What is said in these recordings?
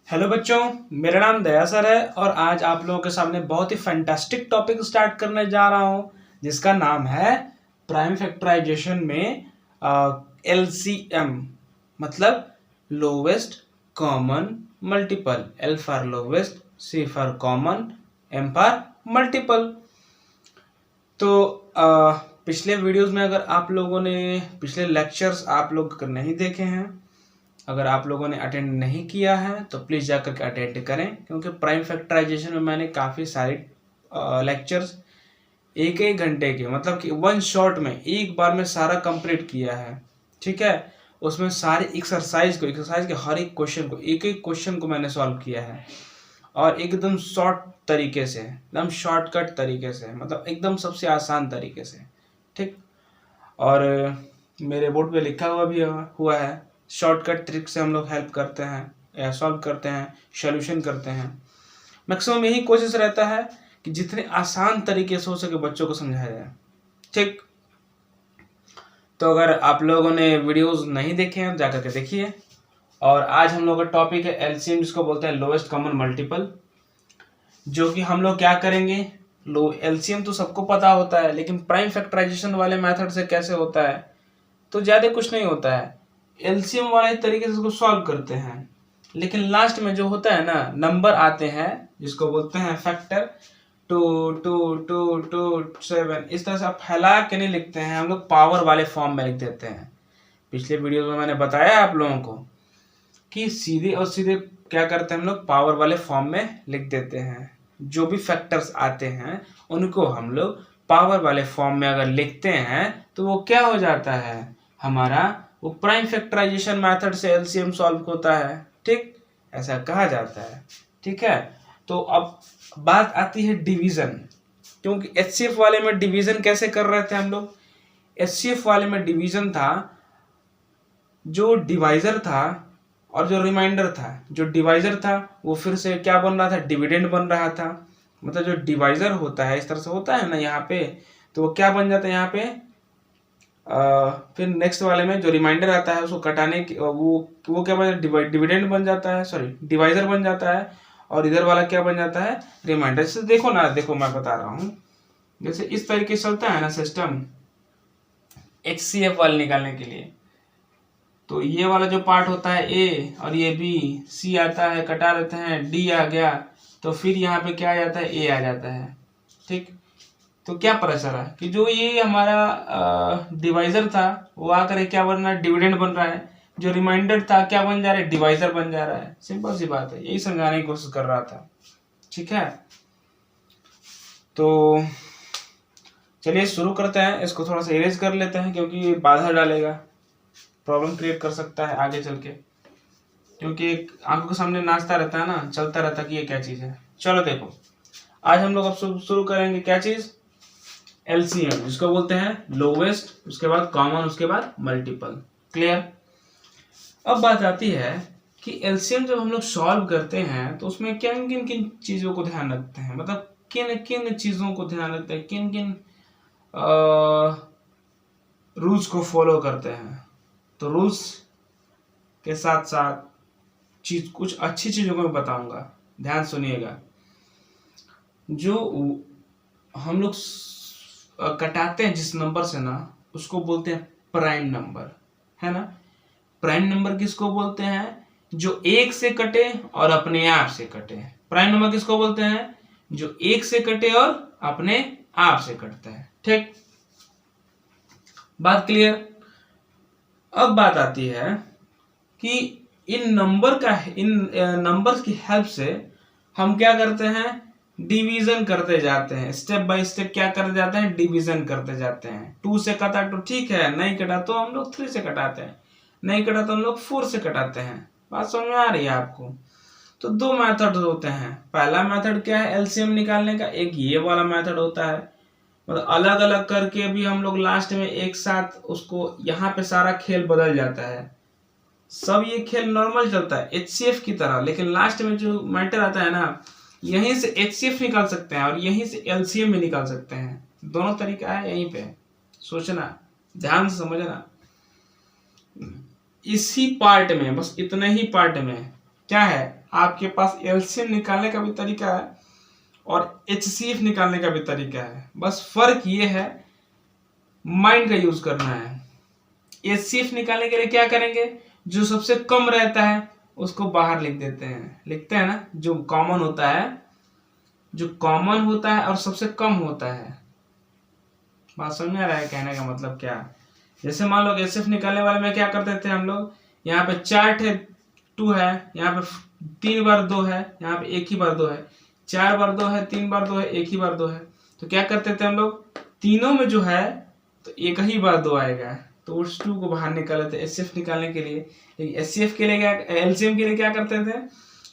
Hello बच्चों, मेरा नाम दया सर है और आज आप लोगों के सामने बहुत ही फैंटास्टिक टॉपिक स्टार्ट करने जा रहा हूं जिसका नाम है प्राइम फैक्टराइजेशन में एलसीएम मतलब lowest common multiple. L for lowest, C for common, M for multiple. तो पिछले वीडियोस में अगर आप लोगों ने पिछले लेक्चर्स आप लोग नहीं देखे हैं, अगर आप लोगों ने अटेंड नहीं किया है तो प्लीज़ जाकर के अटेंड करें, क्योंकि प्राइम फैक्टराइजेशन में मैंने काफ़ी सारे लेक्चर्स एक एक घंटे के मतलब कि वन शॉट में एक बार में सारा कंप्लीट किया है। ठीक है, उसमें सारे एक्सरसाइज के हर एक क्वेश्चन को एक एक क्वेश्चन को मैंने सॉल्व किया है और एकदम शॉर्ट तरीके से, एकदम शॉर्टकट तरीके से, मतलब एकदम सबसे आसान तरीके से। ठीक, और मेरे बोर्ड पे लिखा हुआ भी हुआ है, शॉर्टकट ट्रिक से हम लोग हेल्प करते हैं या सॉल्व करते हैं, सॉल्यूशन करते हैं। मैक्सिमम यही कोशिश रहता है कि जितने आसान तरीके से हो सके बच्चों को समझाया जाए। ठीक, तो अगर आप लोगों ने वीडियोस नहीं देखे हैं जाकर के देखिए। और आज हम लोग का टॉपिक है एलसीएम, जिसको बोलते हैं लोएस्ट कॉमन मल्टीपल, जो कि हम लोग क्या करेंगे। लो एलसीएम तो सबको पता होता है, लेकिन प्राइम फैक्टराइजेशन वाले मेथड से कैसे होता है तो ज़्यादा कुछ नहीं होता है। एलसीएम वाले तरीके से उसको सॉल्व करते हैं, लेकिन लास्ट में जो होता है ना, नंबर आते हैं जिसको बोलते हैं फैक्टर 2 2 2 2 7, इस तरह से आप फैला के नहीं लिखते हैं, हम लोग पावर वाले फॉर्म में लिख देते हैं। पिछले वीडियो में मैंने बताया आप लोगों को कि सीधे और सीधे क्या करते हैं, हम लोग पावर वाले फॉर्म में लिख देते हैं। जो भी फैक्टर्स आते हैं उनको हम लोग पावर वाले फॉर्म में अगर लिखते हैं तो वो क्या हो जाता है, हमारा वो प्राइम फैक्टराइजेशन मेथड से एलसीएम सॉल्व होता है। ठीक, ऐसा कहा जाता है। ठीक है, तो अब बात आती है डिवीजन, क्योंकि एचसीएफ वाले में डिवीजन कैसे कर रहे थे हम लोग। एचसीएफ वाले में डिवीजन था, जो डिवाइजर था और जो रिमाइंडर था। जो डिवाइजर था वो फिर से क्या बन रहा था, डिविडेंड बन रहा था। मतलब जो डिवाइजर होता है इस तरह से होता है ना यहाँ पे, तो वो क्या बन जाता है यहाँ पे, फिर नेक्स्ट वाले में जो रिमाइंडर आता है उसको कटाने की वो क्या बन जाता है, डिविडेंड बन जाता है, सॉरी डिवाइजर बन जाता है। और इधर वाला क्या बन जाता है, रिमाइंडर। जैसे देखो ना, देखो मैं बता रहा हूँ, जैसे इस तरीके से चलता है ना सिस्टम एचसीएफ वाले निकालने के लिए। तो ये वाला जो पार्ट होता है ए और ये बी, सी आता है, कटा लेते हैं, डी आ गया, तो फिर यहाँ पे क्या आ जाता है, ए आ जाता है। ठीक, तो क्या पता चला कि जो ये हमारा डिवाइजर था वो आकर क्या बन रहा है, डिविडेंड बन रहा है। जो रिमाइंडर था क्या बन जा रहा है, डिवाइजर बन जा रहा है। सिंपल सी बात है, यही समझाने की कोशिश कर रहा था। ठीक है, तो चलिए शुरू करते हैं। इसको थोड़ा सा इरेज कर लेते हैं, क्योंकि ये बाधा डालेगा, प्रॉब्लम क्रिएट कर सकता है आगे चल के, क्योंकि एक आंखों के सामने नाचता रहता है ना, चलता रहता है कि ये क्या चीज़ है। चलो देखो, आज हम लोग अब शुरू करेंगे क्या चीज़, एलसीएम, जिसको बोलते हैं लोवेस्ट, उसके बाद कॉमन, उसके बाद मल्टीपल। क्लियर। अब बात आती है कि एलसीएम जब हम लोग सॉल्व करते हैं तो उसमें किन किन किन चीज़ों को ध्यान रखते हैं, मतलब किन किन चीज़ों को ध्यान रखते हैं, किन किन रूल्स को फॉलो करते हैं। तो रूल्स के साथ साथ कुछ अच्छी चीज़ों को मैं बताऊंगा, ध्यान सुनिएगा। जो हम लोग कटाते हैं जिस नंबर से ना, उसको बोलते हैं प्राइम नंबर, है ना। प्राइम नंबर किसको बोलते हैं, जो एक से कटे और अपने आप से कटे। प्राइम नंबर किसको बोलते हैं, जो एक से कटे और अपने आप से कटता है। ठीक, बात क्लियर। अब बात आती है कि इन नंबर्स की हेल्प से हम क्या करते हैं, डिवीजन करते जाते हैं। स्टेप बाय स्टेप क्या करते जाते हैं, डिवीजन करते जाते हैं। 2 से कटा तो ठीक है, नहीं कटा तो हम लोग 3 से कटाते हैं, नहीं कटा तो हम लोग 4 से कटाते हैं। बात समझ में आ रही है आपको। तो 2 मेथड होते हैं। पहला मेथड क्या है एलसीएम निकालने का, एक ये वाला मेथड होता है, मतलब अलग अलग करके भी हम लोग लास्ट में एक साथ उसको, यहाँ पे सारा खेल बदल जाता है। सब ये खेल नॉर्मल चलता है एचसीएफ की तरह, लेकिन लास्ट में जो मैटर आता है ना, यहीं से एचसीएफ निकाल सकते हैं और यहीं से एलसीएम भी निकाल सकते हैं। दोनों तरीका है, यहीं पे सोचना, ध्यान से समझना। इसी पार्ट में, बस इतने ही पार्ट में क्या है, आपके पास एलसीएम निकालने का भी तरीका है और एचसीएफ निकालने का भी तरीका है, बस फर्क ये है माइंड का यूज करना है। एचसीएफ निकालने के लिए क्या करेंगे, जो सबसे कम रहता है उसको बाहर लिख देते हैं, लिखते हैं ना, जो कॉमन होता है, जो कॉमन होता है और सबसे कम होता है। बात समझ में आ रहा है कहने का मतलब क्या। जैसे मान लो एचसीएफ निकालने वाले में क्या करते थे हम लोग, यहाँ पे 4 थे 2 है, यहाँ पे 3 बार 2 है, यहाँ पे 1 ही बार 2 है, 4 बार 2 है, 3 बार 2 है, 1 ही बार 2 है। तो क्या करते थे हम लोग, तीनों में जो है तो 1 ही बार 2 आएगा, तो उस 2 को बाहर निकाले थे एचसीएफ निकालने के लिए। लेकिन एचसीएफ के लिए क्या, एलसीएम के लिए क्या करते थे,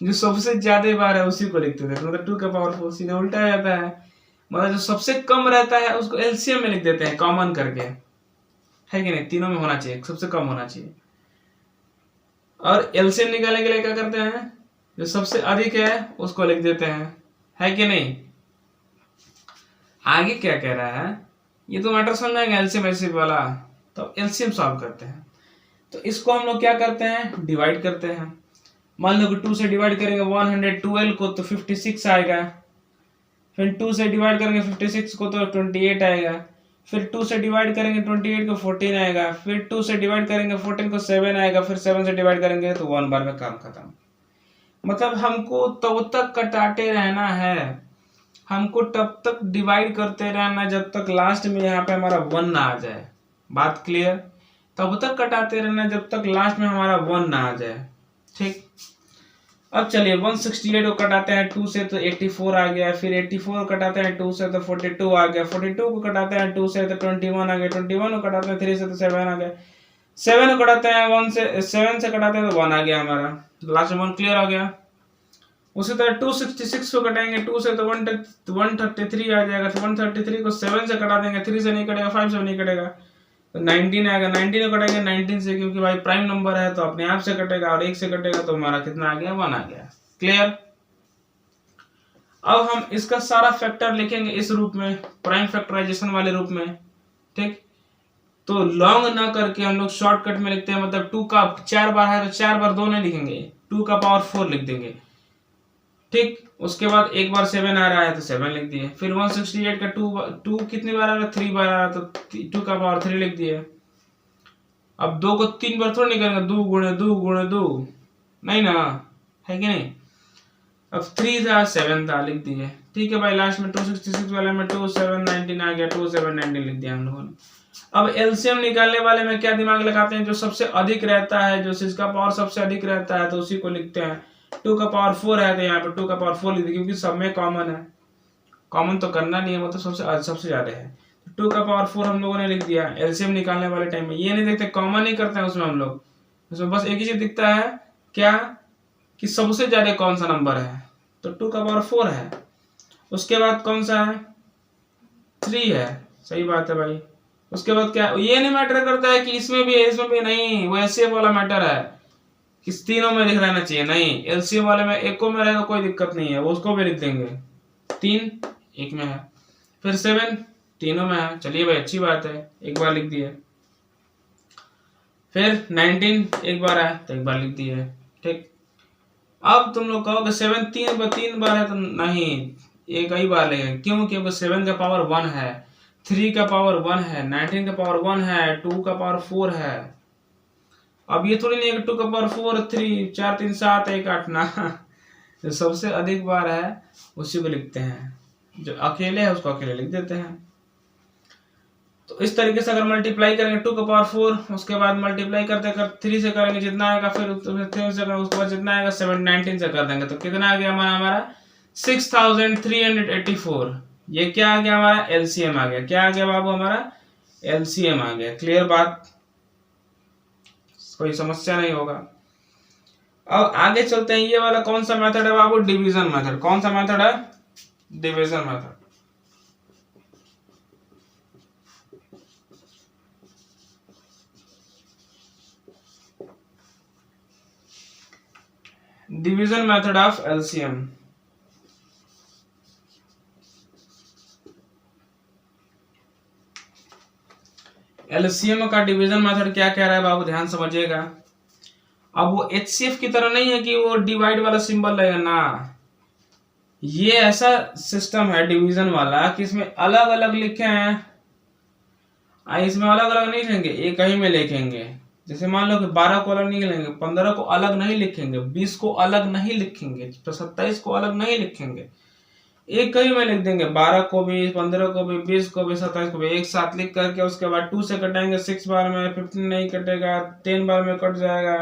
जो सबसे ज्यादा बार है उसी को लिखते थे, मतलब 2 का पावर 4 सीधा उल्टा हो जाता है, मतलब जो सबसे कम रहता है उसको एलसीएम में लिख देते हैं कॉमन करके, है कि नहीं, तीनों में होना चाहिए, सबसे कम होना चाहिए। और एलसीएम निकालने के लिए क्या करते हैं, जो सबसे अधिक है उसको लिख देते हैं, है कि नहीं। आगे क्या कह रहा है, ये तो मैटर समझ आएगा एलसीएम एचसीएफ वाला। तो एलसीएम सॉल्व करते हैं, तो इसको हम लोग क्या करते हैं, डिवाइड करते हैं। मान लो कि 2 से डिवाइड करेंगे 112 को तो 56 आएगा, फिर 2 से डिवाइड करेंगे 56 को तो 28 आएगा, फिर 2 से डिवाइड करेंगे 28 को 14 आएगा, फिर 2 से डिवाइड करेंगे 14 को 7 आएगा, फिर 7 से डिवाइड करेंगे तो 1 बार में काम खत्म। मतलब हमको तब तक कटाते रहना है, हमको तब तक डिवाइड करते रहना जब तक लास्ट में यहाँ पे हमारा 1 ना आ जाए। बात क्लियर, तब तक कटाते रहना जब तक लास्ट में हमारा 1 ना आ जाए, ठीक। अब चलिए 168 को कटाते हैं 2 से तो 84 आ गया, फिर 84 को कटाते हैं 2 से तो 42 आ गया, 42 को कटाते हैं 2 से तो 21 आ गया, 21 को कटाते हैं 3 से तो 7 आ गया, 7 को कटाते हैं 1 से 7 से कटाते हैं तो 1 आ गया हमारा, लास्ट में 1 क्लियर हो गया। उसी तरह 266 को कटाएंगे 2 से तो 133 आ जाएगा, तो 133 को 7 से कटा देंगे, 3 से नहीं कटेगा, 5 से नहीं कटेगा, तो 19 आएगा, 19 को कटेंगे 19 से, क्योंकि भाई प्राइम नंबर है तो अपने आप से कटेगा, और 1 से कटेगा तो हमारा कितना आ गया, 1 आ गया। क्लियर। अब हम इसका सारा फैक्टर लिखेंगे इस रूप में, प्राइम फैक्टराइजेशन वाले रूप में, ठीक। तो लॉन्ग ना करके हम लोग शॉर्टकट में लिखते हैं, मतलब 2 का 4 बार है तो 4 बार 2 नहीं लिखेंगे, 2 का पावर 4 लिख देंगे, ठीक। उसके बाद एक बार 7 आ रहा है तो 7 लिख दिए, फिर 168 का 2 कितनी बार आ रहा है, 3 बार आ रहा है तो 2 का पावर 3 लिख दिए। अब 2 को 3 बार थोड़ा नहीं करेंगे, 2 गुणे 2 गुणे 2, नहीं ना, है कि नहीं। अब 3 था 7 था लिख दिए, ठीक है भाई। लास्ट में 266 वाले में 2 7 19 आ गया, 2 7 19 लिख दिया हम लोगों ने। अब एलसीएम निकालने वाले में क्या दिमाग लगाते हैं, जो सबसे अधिक रहता है, जो जिसका पावर सबसे अधिक रहता है तो उसी को लिखते हैं। 2 का पावर 4 है तो यहाँ पे 2 का पावर 4 लिख दिया, क्योंकि सब में कॉमन है, कॉमन तो करना नहीं है, मतलब सबसे ज्यादा है, 2 का पावर 4 हम लोगों ने लिख दिया। एलसीएम निकालने वाले टाइम में ये नहीं देखते, कॉमन नहीं करते हैं उसमें हम लोग, उसमें बस एक ही चीज दिखता है क्या, कि सबसे ज्यादा कौन सा नंबर है, तो 2 का पावर 4 है। उसके बाद कौन सा है, 3 है, सही बात है भाई। उसके बाद क्या, ये नहीं मैटर करता है कि इसमें भी है इसमें भी नहीं, वो एलसीएम वाला मैटर है, किस तीनों में लिख रहना चाहिए, नहीं एलसीएम वाले में एको में रहेगा कोई दिक्कत नहीं है, वो उसको भी लिख देंगे। 3 एक में है, फिर 7 तीनों में है, चलिए भाई अच्छी बात है, एक बार लिख दिए। फिर 19 एक बार है तो एक बार लिख दिए, ठीक। अब तुम लोग कहोगे 7 3 बार है तो नहीं, एक ही बार लगेगा, क्यों, क्योंकि 7 का पावर 1 है, 3 का पावर 1 है, 19 का पावर 1 है, 2 का पावर 4 है। अब ये थोड़ी नहीं है कि 2 का पावर 4 3 4 3 7 1 8 ना, जो सबसे अधिक बार है उसी को लिखते हैं, जो अकेले है उसको अकेले लिख देते हैं। तो इस तरीके से अगर मल्टीप्लाई करेंगे 2 का पावर 4, उसके बाद मल्टीप्लाई करते कर 3 से करेंगे जितना आएगा, फिर 3 से करेंगे उसके बाद जितना आएगा 7 19 से कर देंगे, तो कितना आ गया हमारा 6384। ये क्या आ गया, हमारा एलसीएम आ गया। क्या आ गया बाबू, हमारा एलसीएम आ गया। क्लियर बात, कोई समस्या नहीं होगा। अब आगे चलते हैं, ये वाला कौन सा मेथड है बाबू, डिवीजन मेथड। कौन सा मेथड है, division method. Division method of LCM. LCM का डिवीजन मेथड क्या कह रहा है बाबू, ध्यान समझिएगा। अब वो HCF की तरह नहीं है कि वो डिवाइड वाला सिंबल लगेगा ना, ये ऐसा सिस्टम है डिवीजन वाला कि इसमें अलग अलग लिखे हैं, इसमें अलग अलग नहीं लिखेंगे, एक ही में लिखेंगे। जैसे मान लो कि 12 को अलग नहीं लिखेंगे, 15 को अलग नहीं लिखेंगे, 20 को अलग नहीं लिखेंगे, 27 को अलग नहीं लिखेंगे, एक ही में लिख देंगे। 12 को भी, 15 को भी, 20 को भी, 27 को भी एक साथ लिख करके उसके बाद 2 से कटाएंगे, 6 बार में, 15 नहीं कटेगा, 10 बार में कट जाएगा,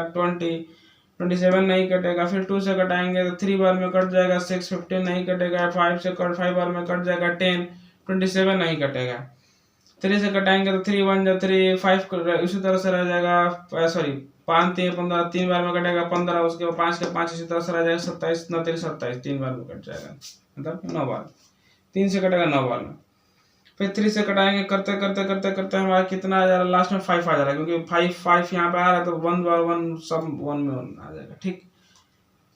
27 नहीं कटेगा, फिर 2 से कटाएंगे तो 3 बार में कट जाएगा, 6, 15 नहीं कटेगा, 5 बार में कट जाएगा, 10, 27 नहीं कटेगा, 3 से कटाएंगे तो 3 1 जा 3, 5 इसी तरह से रह जाएगा, सॉरी 5 3 15, 3 बार में कटेगा 15, उसके बाद 5 के 5 इसी तरह से रह जाएगा, 27 9 3 27, 3 बार में कट जाएगा, मतलब 9 बार, 3 से कटेगा 9 बार में, फिर 3 से कटाएंगे, करते करते करते करते हमारा कितना आ जा रहा है, लास्ट में 5 आ जा रहा है, क्योंकि 5 यहाँ पे आ रहा है तो 1 बार 1 सब 1 में 1 आ जाएगा। ठीक,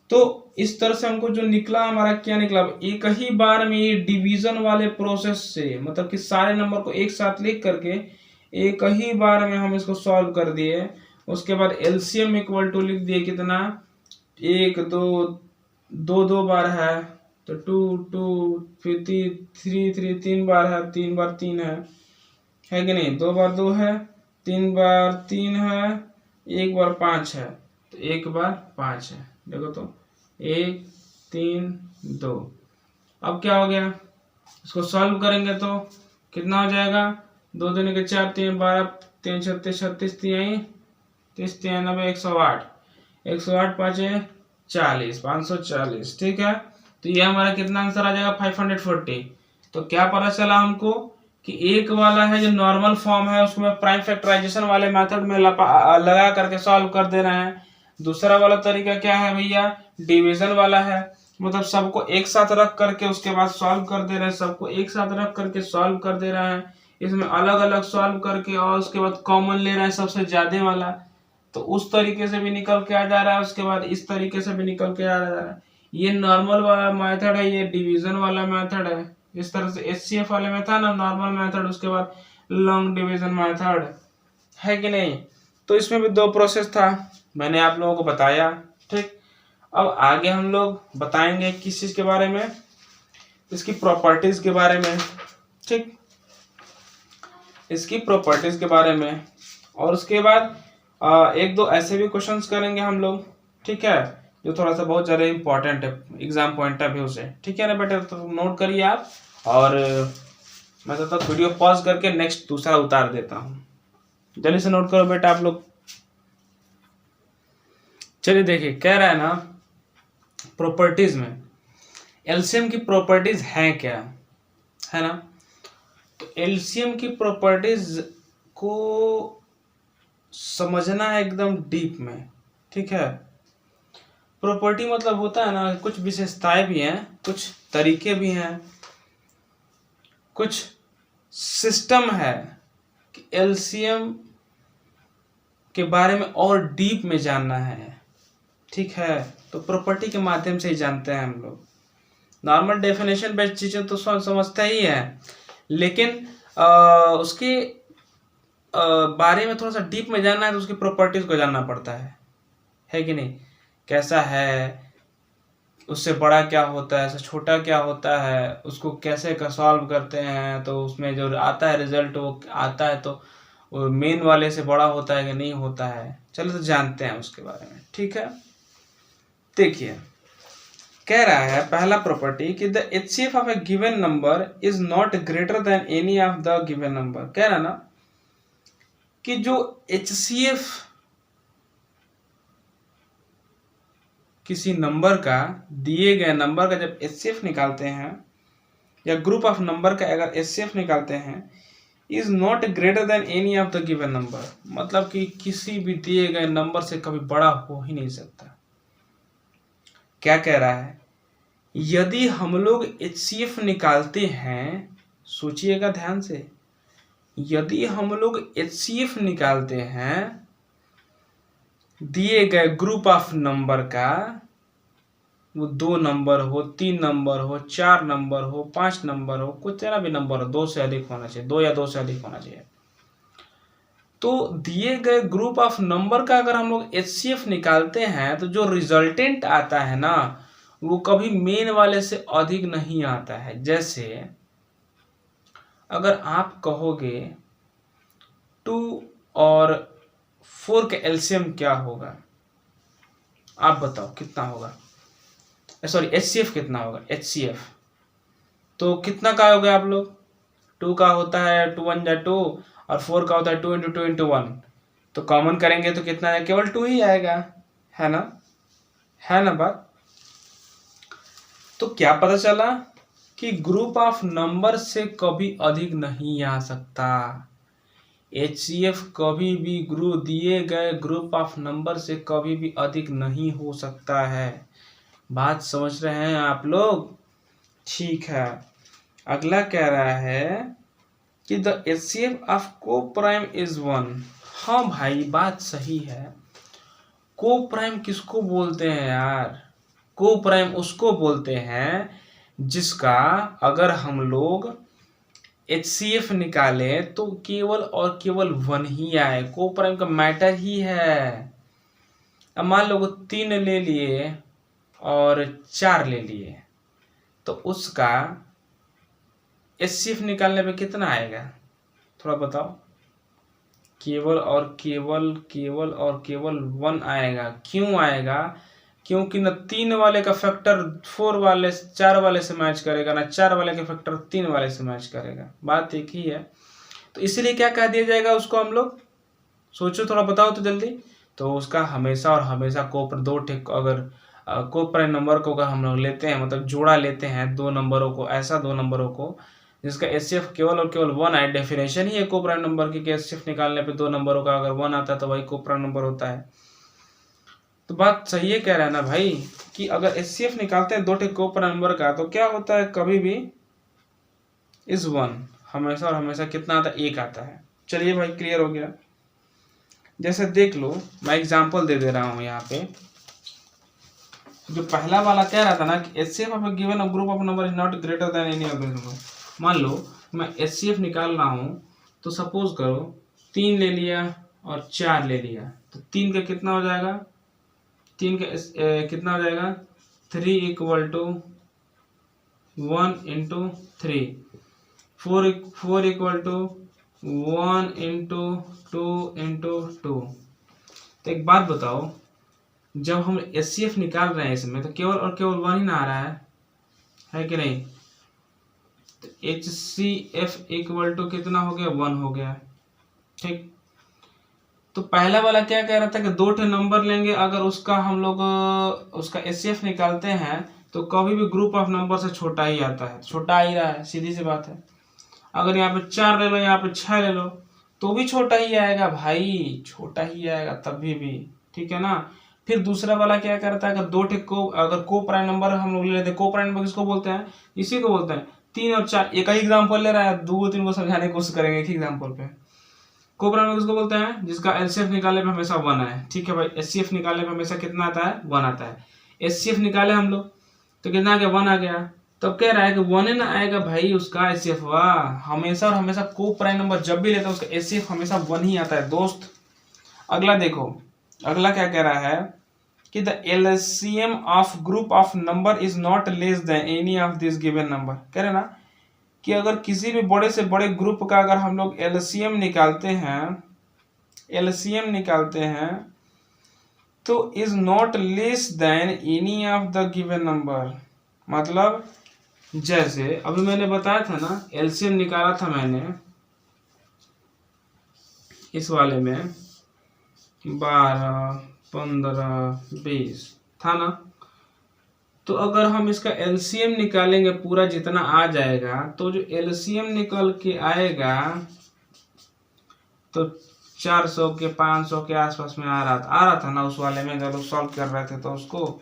तो इस तरह से हमको जो निकला, हमारा क्या निकला, एक ही बार में ये डिवीजन वाले प्रोसेस से, मतलब कि सारे नंबर को एक साथ लिख करके एक ही बार में हम इसको सॉल्व कर दिए। उसके बाद एलसीएम इक्वल टू लिख दिए कितना, 1 2 2 बार है तो 2 2, फिर 3 3 3 बार है, 3 बार 3 है कि नहीं, 2 बार 2 है, 3 बार 3 है, 1 बार 5 है, तो 1 बार 5 है। देखो तो 1 3 2, अब क्या हो गया, इसको सॉल्व करेंगे तो कितना हो जाएगा, 2 दूनी के 4, 3 12, 3 36 36, 3 30 93 108, 108 5 40, 540। ठीक है, तो ये हमारा कितना आंसर आ जाएगा, 540। तो क्या पता चला हमको कि एक वाला है जो नॉर्मल फॉर्म है उसको मैं प्राइम फैक्टराइजेशन वाले मेथड में लगा करके सॉल्व कर दे रहे हैं। दूसरा वाला तरीका क्या है भैया, डिवीजन वाला है, मतलब सबको एक साथ रख करके उसके बाद सॉल्व कर दे रहे हैं, सबको एक साथ रख करके सॉल्व कर दे रहे हैं, इसमें अलग अलग सॉल्व करके और उसके बाद कॉमन ले रहे हैं सबसे ज्यादा वाला, तो उस तरीके से भी निकल के आ जा रहा है, उसके बाद इस तरीके से भी निकल के आ जा रहा है। ये नॉर्मल वाला मेथड है, ये डिवीजन वाला मेथड है। इस तरह से HCF वाले में था ना नॉर्मल मेथड, उसके बाद लॉन्ग डिवीजन मेथड, है कि नहीं। तो इसमें भी 2 प्रोसेस था, मैंने आप लोगों को बताया। ठीक, अब आगे हम लोग बताएंगे किस चीज के बारे में, इसकी प्रॉपर्टीज के बारे में। ठीक, इसकी प्रॉपर्टीज के बारे में, और उसके बाद 1-2 ऐसे भी क्वेश्चंस करेंगे हम लोग। ठीक है, जो थोड़ा सा बहुत ज़्यादा इंपॉर्टेंट है एग्जाम पॉइंट ऑफ व्यू से। ठीक है ना बेटा, तो नोट करिए आप, और मैं तो वीडियो पॉज करके नेक्स्ट दूसरा उतार देता हूँ, जल्दी से नोट करो बेटा आप लोग। चलिए देखिए, कह रहा है ना प्रॉपर्टीज में एलसीएम की प्रॉपर्टीज हैं क्या, है ना। तो एलसीएम की प्रॉपर्टीज को समझना है एकदम डीप में। ठीक है, प्रॉपर्टी मतलब होता है ना, कुछ विशेषताएं भी हैं, कुछ तरीके भी हैं, कुछ सिस्टम है कि एलसीएम के बारे में और डीप में जानना है। ठीक है, तो प्रॉपर्टी के माध्यम से ही जानते हैं हम लोग। नॉर्मल डेफिनेशन बेस्ड चीजें तो समझते ही है, लेकिन उसके बारे में थोड़ा सा डीप में जानना है तो उसकी प्रॉपर्टीज को जानना पड़ता है कि नहीं। कैसा है, उससे बड़ा क्या होता है, उससे छोटा क्या होता है, उसको कैसे का सॉल्व करते हैं, तो उसमें जो आता है रिजल्ट वो आता है तो वो मेन वाले से बड़ा होता है कि नहीं होता है। चलो तो जानते हैं उसके बारे में। ठीक है, देखिए कह रहा है पहला प्रॉपर्टी कि the HCF of A given number is not greater than any of the given number. कह रहा ना कि जो HCF किसी नंबर का, दिए गए नंबर का जब HCF निकालते हैं, या ग्रुप ऑफ नंबर का अगर HCF निकालते हैं, is not greater than any of the given number, मतलब कि किसी भी दिए गए नंबर से कभी बड़ा हो ही नहीं सकता। क्या कह रहा है, यदि हम लोग HCF निकालते हैं, सोचिएगा ध्यान से, यदि हम लोग HCF निकालते हैं दिए गए ग्रुप ऑफ नंबर का, वो 2 नंबर हो, 3 नंबर हो, 4 नंबर हो, 5 नंबर हो, कुछ तरह भी नंबर हो, 2 से अधिक होना चाहिए, 2 या 2 से अधिक होना चाहिए। तो दिए गए ग्रुप ऑफ नंबर का अगर हम लोग एचसीएफ निकालते हैं तो जो रिजल्टेंट आता है ना वो कभी मेन वाले से अधिक नहीं आता है। जैसे अगर आप कहोगे 2 और 4 का एलसीएम क्या होगा, आप बताओ कितना होगा, सॉरी एचसीएफ कितना होगा, एचसीएफ तो कितना का होगा आप लोग, 2 का होता है 2 1 जा 2 और 4 का होता है 2 इंटू 2 इंटू 1, तो कॉमन करेंगे तो कितना है, केवल 2 ही आएगा, है ना, है ना बात। तो क्या पता चला कि ग्रुप ऑफ नंबर से कभी अधिक नहीं आ सकता, एचसीएफ कभी भी ग्रुप दिए गए ग्रुप ऑफ नंबर से कभी भी अधिक नहीं हो सकता है। बात समझ रहे हैं आप लोग? ठीक है, अगला कह रहा है कि द एचसीएफ ऑफ को प्राइम इज 1। हाँ भाई बात सही है, को प्राइम किसको बोलते हैं यार, को प्राइम उसको बोलते हैं जिसका अगर हम लोग एचसीएफ निकाले तो केवल और केवल 1 ही आए, को प्राइम का मैटर ही है। अब मान लो 3 ले लिए और 4 ले लिए तो उसका एचसीएफ निकालने पे कितना आएगा, थोड़ा बताओ। केवल और केवल केवल और केवल 1 आएगा। क्यों आएगा? क्योंकि न 3 वाले का फैक्टर 4 वाले से मैच करेगा, ना 4 वाले का फैक्टर 3 वाले से मैच करेगा, बात एक ही है। तो इसलिए क्या कह दिया जाएगा उसको, हम लोग सोचो थोड़ा, बताओ तो जल्दी। तो उसका हमेशा और हमेशा दो ठेक अगर को प्राइम नंबर को अगर हम लोग लेते हैं, मतलब जोड़ा लेते हैं दो नंबरों को, ऐसा दो नंबरों को जिसका एचसीएफ केवल और केवल 1 आए, डेफिनेशन ही है को प्राइम नंबर की, एचसीएफ निकालने पे दो नंबरों का अगर 1 आता है तो वही को प्राइम नंबर होता है। तो बात सही है कह रहा है ना भाई कि अगर एचसीएफ निकालते हैं दो ठे को प्राइम नंबर का तो क्या होता है, कभी भी इज 1, हमेशा और हमेशा कितना आता है, 1 आता है। चलिए भाई क्लियर हो गया। जैसे देख लो, मैं एग्जांपल दे दे रहा हूँ यहाँ पे। जो पहला वाला कह रहा था ना कि HCF of a given group of number is not greater than any other number. मान लो मैं एचसीएफ निकाल रहा हूँ तो सपोज करो 3 ले लिया और 4 ले लिया, तो 3 का कितना हो जाएगा, 3 का कितना हो जाएगा, 3 equal to 1 into 3, 4 equal to 1 into 2 into 2। तो एक बात बताओ, जब हम एचसीएफ निकाल रहे हैं इसमें तो केवल और केवल 1 ही ना आ रहा है कि नहीं। तो एचसीएफ इक्वल टू कितना हो गया, 1 हो गया, ठीक। तो पहला वाला क्या कह रहा था कि दो ठे नंबर लेंगे, अगर उसका हम लोग उसका एचसीएफ निकालते हैं तो कभी भी ग्रुप ऑफ नंबर से छोटा ही आता है, छोटा आ ही रहा है, सीधी सी बात है। अगर यहाँ पे 4 ले लो, यहाँ पे 6 ले लो तो भी छोटा ही आएगा भाई, छोटा ही आएगा तभी भी, ठीक है ना। फिर दूसरा वाला क्या करता है, अगर दो ठे को अगर को प्राइम नंबर हम लोग ले लेते हैं, को प्राइम नंबर किसको बोलते हैं, इसी को बोलते हैं। 3 और 4 एक ही एग्जाम्पल ले रहा है, 2 3 को समझाने की कोशिश करेंगे एक ही एग्जाम्पल पे। को प्राइम नंबर किसको बोलते हैं, जिसका एलसीएफ निकालने पे हमेशा 1 आए, ठीक है भाई। एचसीएफ निकालने पे हमेशा कितना आता है, 1 आता है। एचसीएफ निकाले हम लोग तो कितना आ गया, 1 आ गया। तब कह रहा है कि 1 ना आएगा भाई उसका एचसीएफ, वाह, हमेशा और हमेशा को प्राइम नंबर जब भी लेता है उसका एचसीएफ हमेशा 1 ही आता है दोस्त। अगला देखो, अगला क्या कह रहा है कि the LCM of group of number is not less than any of this given number. कह रहे ना कि अगर किसी भी बड़े से बड़े ग्रुप का अगर हम लोग एलसीएम निकालते हैं तो is not less than any of the given number. मतलब जैसे अभी मैंने बताया था ना, एलसीएम निकाला था मैंने इस वाले में 12 15 20 था ना। तो अगर हम इसका एलसीएम निकालेंगे पूरा जितना आ जाएगा, तो जो एलसीएम निकल के आएगा तो 400 के 500 के आसपास में आ रहा था ना उस वाले में, जब लोग सॉल्व कर रहे थे तो उसको,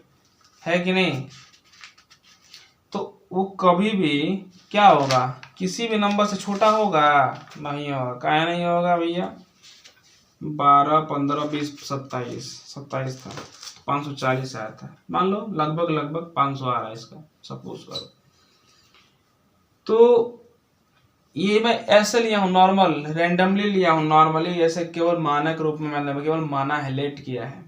है कि नहीं। तो वो कभी भी क्या होगा, किसी भी नंबर से छोटा होगा, नहीं होगा। काहे नहीं होगा भैया, 12 15 20 27 था, 540 आया था, मान लो लगभग 500 आ रहा है इसका, सपोज करो। तो ये मैं ऐसे लिया हूँ, नॉर्मल रैंडमली लिया हूँ, नॉर्मली ऐसे केवल मानक रूप में मैंने केवल माना है, लेट किया है।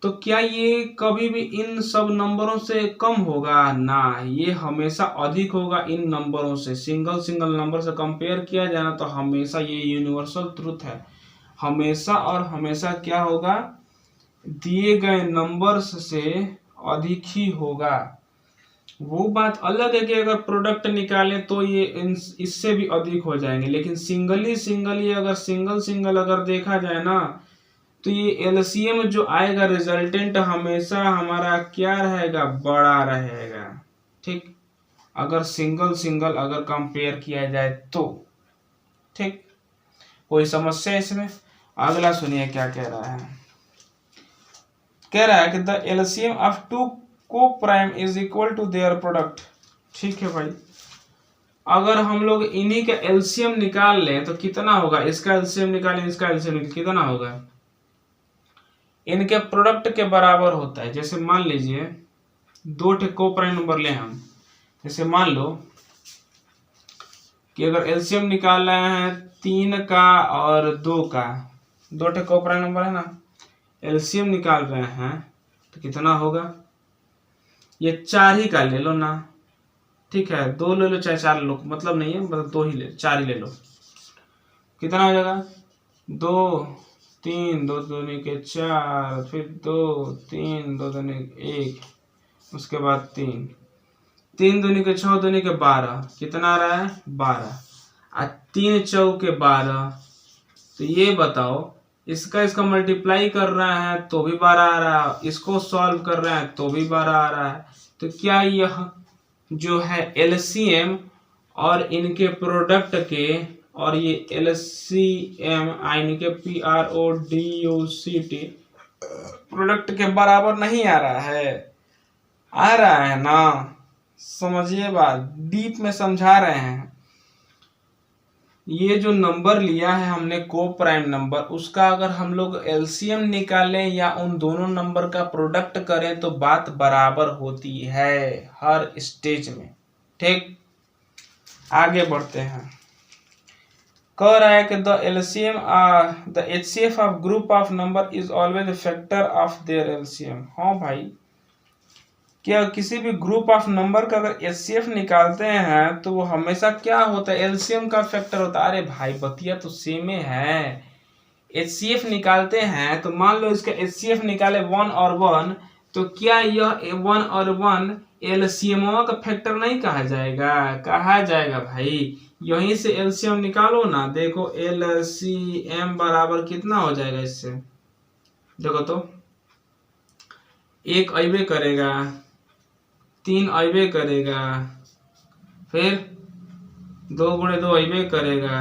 तो क्या ये कभी भी इन सब नंबरों से कम होगा? ना, ये हमेशा अधिक होगा इन नंबरों से। सिंगल सिंगल नंबर से कंपेयर किया जाए ना तो हमेशा, ये यूनिवर्सल ट्रुथ है, हमेशा और हमेशा क्या होगा, दिए गए नंबर्स से अधिक ही होगा। वो बात अलग है कि अगर प्रोडक्ट निकालें तो ये इससे भी अधिक हो जाएंगे, लेकिन सिंगली अगर सिंगल अगर देखा जाए ना तो ये एलसीएम जो आएगा रिजल्टेंट हमेशा हमारा क्या रहेगा, बड़ा रहेगा। ठीक, अगर सिंगल अगर कंपेयर किया जाए तो। ठीक, कोई समस्या इसमें? अगला सुनिए क्या कह रहा है। कह रहा है कि द एलसीएम ऑफ टू को prime is equal to their product. ठीक है भाई, अगर हम लोग इन्हीं का एलसीएम निकाल लें तो कितना होगा, इसका एलसीएम निकालें, इसका एलसीएम निकालें, कितना होगा, इनके प्रोडक्ट के बराबर होता है। जैसे मान लीजिए दो ठे को प्राइम नंबर ले हम, जैसे मान लो कि अगर एलसीएम निकाल रहे हैं 3 का और 2 का, दो ठे को प्राइम नंबर है ना, एलसीएम निकाल रहे हैं तो कितना होगा, ये 4 ही का ले लो ना। ठीक है, 2 ले लो चाहे 4 ले लो, मतलब नहीं है, मतलब 2 ही ले, 4 ही ले लो। कितना हो जाएगा, 2 3 2 दूनी के 4, फिर 2 3 2 दूनी 1, उसके बाद 3 दूनी के 6 दूनी के 12, कितना आ रहा है, 12, और 3 चौके 12। तो ये बताओ, इसका मल्टीप्लाई कर रहा है तो भी 12 आ रहा है, इसको सॉल्व कर रहे हैं तो भी 12 आ रहा है। तो क्या यह जो है एलसीएम और इनके प्रोडक्ट के, और ये एलसीएम इनके PRODUCT प्रोडक्ट के बराबर नहीं आ रहा है? आ रहा है ना, समझिए बात, डीप में समझा रहे हैं। ये जो नंबर लिया है हमने को प्राइम नंबर, उसका अगर हम लोग एलसीएम निकालें या उन दोनों नंबर का प्रोडक्ट करें तो बात बराबर होती है हर स्टेज में। ठीक, आगे बढ़ते हैं। कह रहा है कि the LCM the HCF of group of number is always factor of their LCM. हाँ भाई, क्या किसी भी ग्रुप ऑफ नंबर का अगर एचसीएफ निकालते हैं तो वो हमेशा क्या होता है, एलसीएम का फैक्टर होता है। अरे भाई बतिया तो सेम है, एचसीएफ निकालते हैं तो मान लो इसका एचसीएफ निकाले 1 और 1, तो क्या यह 1 और 1 एलसीएम का फैक्टर नहीं कहा जाएगा? कहा जाएगा भाई। यहीं से एलसीएम निकालो ना, देखो एलसीएम बराबर कितना हो जाएगा इससे, देखो तो 1 अइबे करेगा, 3 अइबे करेगा, फिर 2 गुणे 2 अइबे करेगा,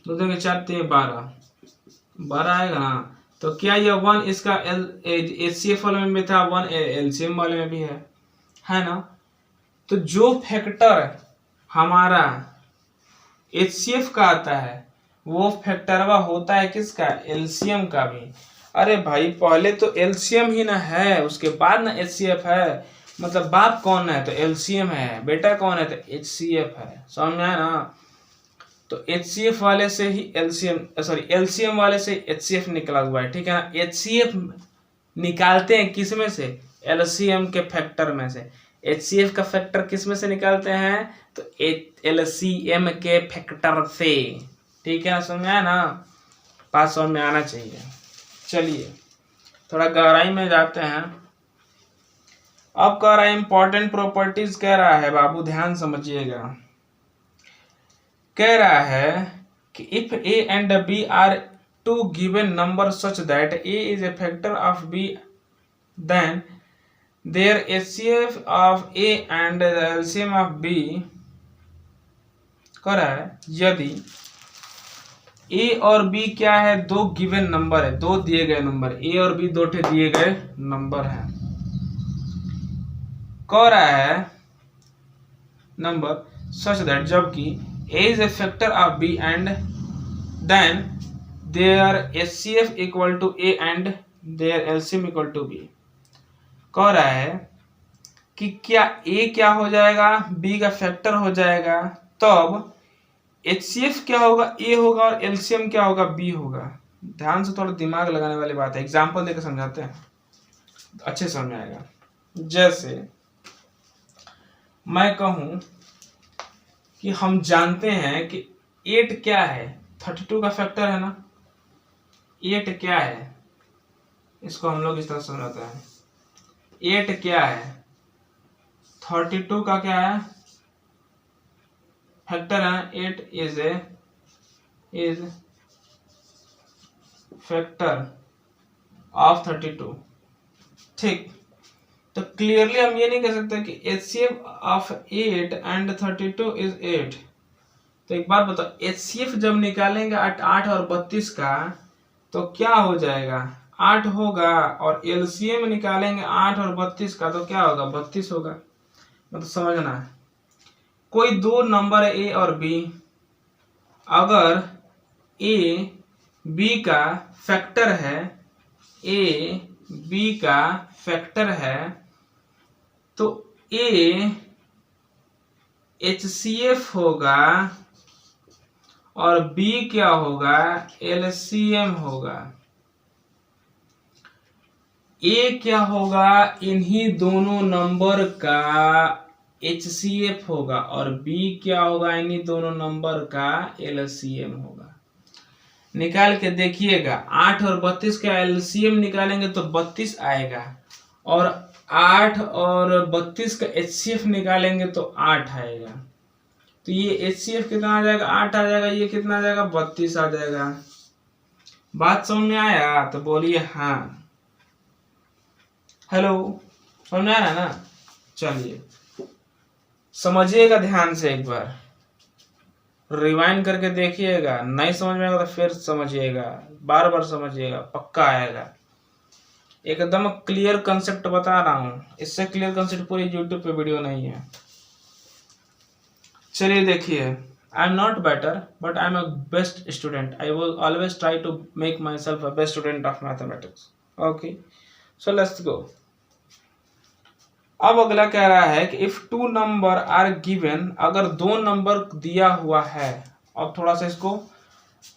2 दूनी 4 3 12 आएगा ना। तो क्या यह 1 इसका एचसीएफ वाले में भी था, 1 एलसीएम वाले में भी है ना। तो जो फैक्टर हमारा एचसीएफ का आता है वो फैक्टरवा होता है किसका, एलसीएम का भी। अरे भाई पहले तो एलसीएम ही ना है, उसके बाद ना एचसीएफ है, मतलब बाप कौन है तो एलसीएम है, बेटा कौन है तो एचसीएफ है, समझ में आया ना। तो एचसीएफ वाले से ही एलसीएम, सॉरी एलसीएम वाले से एचसीएफ निकला हुआ है। ठीक है ना, एचसीएफ निकालते हैं किस में से, एलसीएम के फैक्टर में से। एचसीएफ का फैक्टर किस में से निकालते हैं तो एलसीएम के फैक्टर से। ठीक है ना, समझ में आया ना, बात समझ में आना चाहिए। चलिए थोड़ा गहराई में जाते हैं। अब कह रहा है इंपॉर्टेंट प्रॉपर्टीज, कह रहा है बाबू ध्यान समझिएगा। कह रहा है कि if a and b are two given numbers such that a is a factor of b, then their HCF of a and the LCM of b। कह रहा है यदि a और b क्या है, 2 गिवन नंबर है, 2 दिए गए नंबर, a और b 2 ठे दिए गए नंबर हैं। कह रहा है नंबर सच दैट, जबकि a is a factor of b and then their HCF equal to a and their LCM equal to b। कह रहा है कि क्या ए क्या हो जाएगा, बी का फैक्टर हो जाएगा, तब HCF क्या होगा, ए होगा, और LCM क्या होगा, बी होगा। ध्यान से थोड़ा दिमाग लगाने वाली बात है, एग्जाम्पल देकर समझाते हैं, अच्छे समझ में आएगा। जैसे मैं कहूं कि हम जानते हैं कि 8 क्या है, 32 का फैक्टर है ना। 8 क्या है, इसको हम लोग इस तरह समझाते हैं। 8 क्या है, 32 का क्या है, फैक्टर है। 8 इज फैक्टर ऑफ 32। ठीक, तो क्लियरली हम ये नहीं कह सकते कि HCF ऑफ 8 एंड 32 इज 8। तो एक बात बताओ, HCF जब निकालेंगे 8 और 32 का तो क्या हो जाएगा, 8 होगा, और LCM निकालेंगे 8 और 32 का तो क्या होगा, 32 होगा। मतलब समझना है, कोई दो नंबर है A और B, अगर A B का फैक्टर है, A B का फैक्टर है, तो A HCF होगा और B क्या होगा, LCM होगा। A क्या होगा, इन्हीं दोनों नंबर का HCF होगा, और B क्या होगा, इन्हीं दोनों नंबर का LCM होगा। निकाल के देखिएगा, 8 और 32 का LCM निकालेंगे तो 32 आएगा, और 8 और 32 का HCF निकालेंगे तो 8 आएगा। तो ये HCF कितना आ जाएगा, 8 आ जाएगा, ये कितना आ जाएगा, 32 आ जाएगा। बात समझ में आया तो बोलिए हाँ। हेलो, समझ में आ रहा है ना। चलिए समझिएगा ध्यान से, एक बार रिवाइंड करके देखिएगा, नहीं समझ में आएगा तो फिर समझिएगा, बार बार समझिएगा, पक्का आएगा। एकदम क्लियर कंसेप्ट बता रहा हूं, इससे क्लियर कंसेप्ट पूरी यूट्यूब पे वीडियो नहीं है। चलिए देखिए, I am not better but I am a best student, I will always try to make myself a best student of mathematics. Okay, so let's go. अब अगला कह रहा है कि if two number are given, अगर दो number दिया हुआ है। अब थोड़ा सा इसको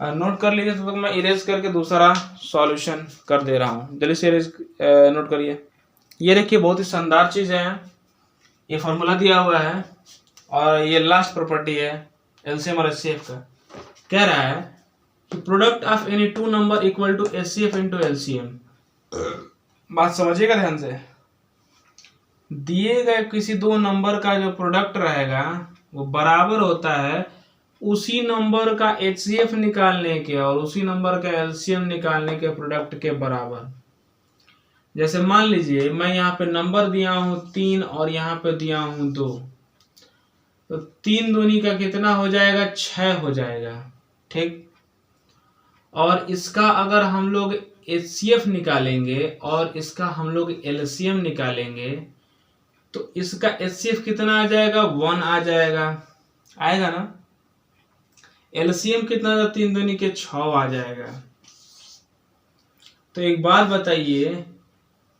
नोट कर लीजिए, तो मैं इरेज करके दूसरा सॉल्यूशन कर दे रहा हूँ। जल्दी से इरेज नोट करिए। ये देखिए, बहुत ही शानदार चीज है, ये फॉर्मूला दिया हुआ है, और ये लास्ट प्रॉपर्टी है LCM और HCF का। कह रहा है कि product of any two number equal to HCF into LCM। बात समझिएगा ध्यान से, दिए गए किसी दो नंबर का जो प्रोडक्ट रहेगा वो बराबर होता है उसी नंबर का HCF निकालने के और उसी नंबर का LCM निकालने के प्रोडक्ट के बराबर। जैसे मान लीजिए मैं यहाँ पे नंबर दिया हूं 3 और यहाँ पे दिया हूं 2, तो 3 दूनी का कितना हो जाएगा, 6 हो जाएगा। ठीक, और इसका अगर हम लोग HCF निकालेंगे और इसका हम लोग LCM निकालेंगे तो इसका HCF कितना आ जाएगा, 1 आ जाएगा, आएगा ना। LCM कितना था, 3 दूनी के 6 आ जाएगा। तो एक बात बताइए,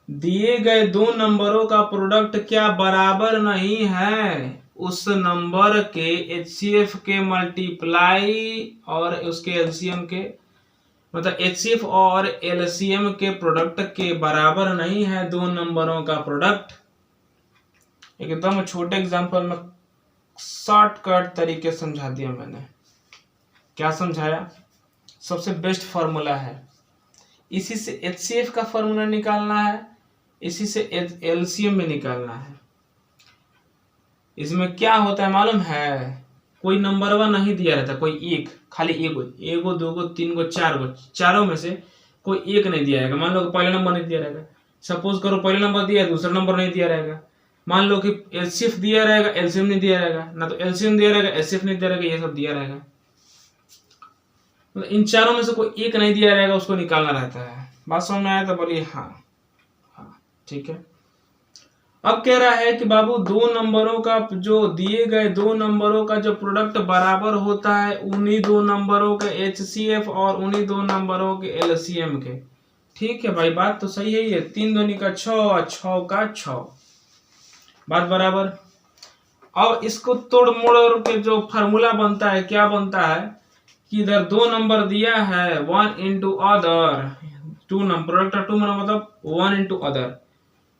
दिए गए दो नंबरों का प्रोडक्ट क्या बराबर नहीं है उस नंबर के HCF के मल्टीप्लाई और उसके LCM के, मतलब HCF और LCM के प्रोडक्ट के बराबर नहीं है दो नंबरों का प्रोडक्ट। एकदम छोटे एग्जांपल में शॉर्टकट तरीके समझा दिया मैंने। क्या समझाया, सबसे बेस्ट फॉर्मूला है, इसी से HCF का फॉर्मूला निकालना है, इसी से LCM में निकालना है। इसमें क्या होता है मालूम है, कोई नंबर वन नहीं दिया रहता, कोई एक, खाली एगो दोगो तीनगो चारगो, चारों में से कोई एक नहीं दिया रहेगा। मान लो कि पहला नंबर नहीं दिया रहेगा, सपोज करो पहला नंबर दिया, दूसरा नंबर नहीं दिया रहेगा। मान लो कि HCF दिया रहेगा, LCM नहीं दिया रहेगा, ना तो LCM दिया रहेगा, HCF नहीं दिया रहेगा, ये सब दिया रहेगा। मतलब इन चारों में से कोई एक नहीं दिया रहेगा, उसको निकालना रहता है। बात समझ में आया तो बोलिए हाँ। हाँ ठीक है। अब कह रहा है कि बाबू दो नंबरों का जो दिए गए दो नंबरों का जो प्रोडक्ट बराबर होता है उन्हीं दो नंबरों के HCF और उन्हीं दो नंबरों के LCM के। ठीक है भाई, बात तो सही है। ये 3 दूनी का 6 और 6 का 6। बात बराबर। अब इसको तोड़ मोड़ के जो फार्मूला बनता है, क्या बनता है कि इधर 2 नंबर दिया है, 1 into other, 2 number, product of 2 number मतलब 1 into other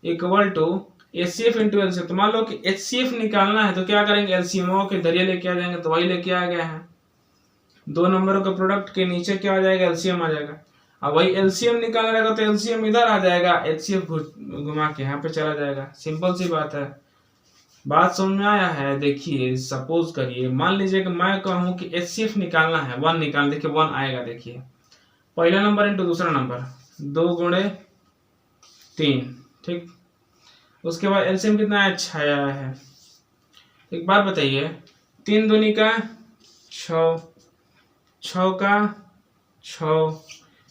equal to HCF into LCM. तो मान लो कि एचसीएफ निकालना है तो क्या करेंगे, एलसीएम के जरिए लेके आ जाएंगे, तो वही लेके आ गया है। 2 नंबरों के प्रोडक्ट के नीचे क्या आ जाएगा, एलसीएम आ जाएगा। अब वही एलसीएम निकालना रहेगा तो एलसीएम इधर आ जाएगा, एचसीएफ घुमा के यहाँ पे चला जाएगा। सिंपल सी बात है। बात समझ में आया है? देखिए सपोज करिए, मान लीजिए कि मैं कहूँ कि एचसीएफ निकालना है, 1 निकाल, देखिए 1 आएगा। देखिए पहला नंबर इंटू दूसरा नंबर, 2 गुणे 3, ठीक। उसके बाद एलसीएम कितना है, 6 आया है। एक बात बताइए, 3 दूनी का 6, 6 का 6,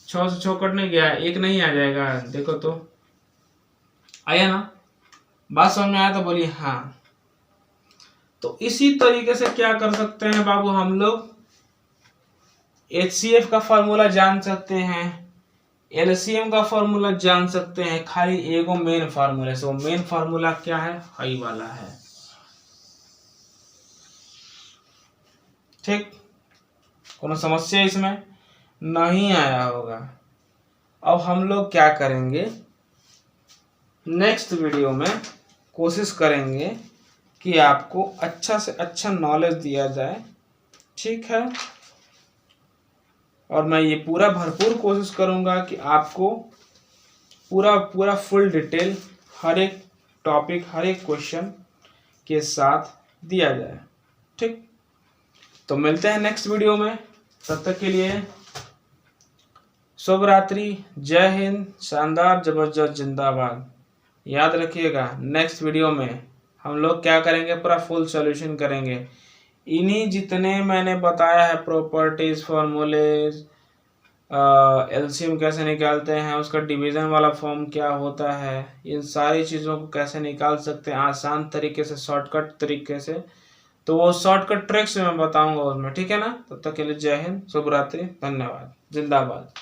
6 से 6 कटने गया, 1 नहीं आ जाएगा। देखो तो आया ना? बात समझ में आया तो बोलिए हाँ। तो इसी तरीके से क्या कर सकते हैं बाबू, हम लोग एचसीएफ का फॉर्मूला जान सकते हैं, एलसीएम का फॉर्मूला जान सकते हैं, खाली एगो मेन फार्मूला से। वो मेन फार्मूला क्या है, हाई वाला है, ठीक। कोनो समस्या इसमें नहीं आया होगा। अब हम लोग क्या करेंगे, नेक्स्ट वीडियो में कोशिश करेंगे कि आपको अच्छा से अच्छा नॉलेज दिया जाए, ठीक है। और मैं ये पूरा भरपूर कोशिश करूंगा कि आपको पूरा फुल डिटेल हर एक टॉपिक, हर एक क्वेश्चन के साथ दिया जाए, ठीक। तो मिलते हैं नेक्स्ट वीडियो में, तब तक के लिए शुभ रात्रि, जय हिंद, शानदार जबरदस्त जिंदाबाद। याद रखिएगा नेक्स्ट वीडियो में हम लोग क्या करेंगे, पूरा फुल सॉल्यूशन करेंगे। इन्हीं जितने मैंने बताया है, प्रॉपर्टीज, फॉर्मूलेज, एलसीएम कैसे निकालते हैं, उसका डिवीजन वाला फॉर्म क्या होता है, इन सारी चीज़ों को कैसे निकाल सकते हैं आसान तरीके से, शॉर्टकट तरीके से, तो वो शॉर्टकट ट्रिक्स मैं बताऊंगा उसमें, ठीक है ना। तब तक के लिए जय हिंद, शुभ रात्रि, धन्यवाद, जिंदाबाद।